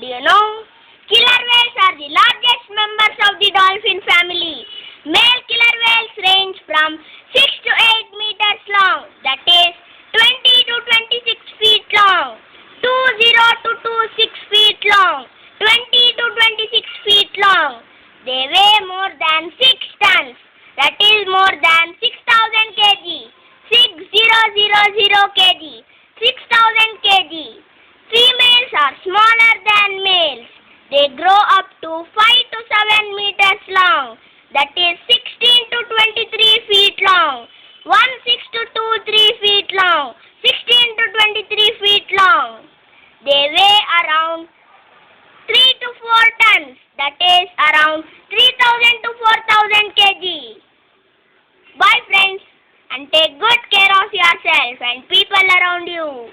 Do you know? Killer whales are the largest members of the dolphin family. Male killer whales range from 6 to 8 meters long, that is 20 to 26 feet long, 20 to 26 feet long, 20 to 26 feet long. They weigh more than 6 tons, that is more than 6,000 kg, 6000 kg, 6,000 kg. Females are smaller than males. They grow up to 5 to 7 meters long, that is 16 to 23 feet long, 16 to 23 feet long, 16 to 23 feet long. They weigh around 3 to 4 tons, that is around 3,000 to 4,000 kg. Bye friends, and take good care of yourself and people around you.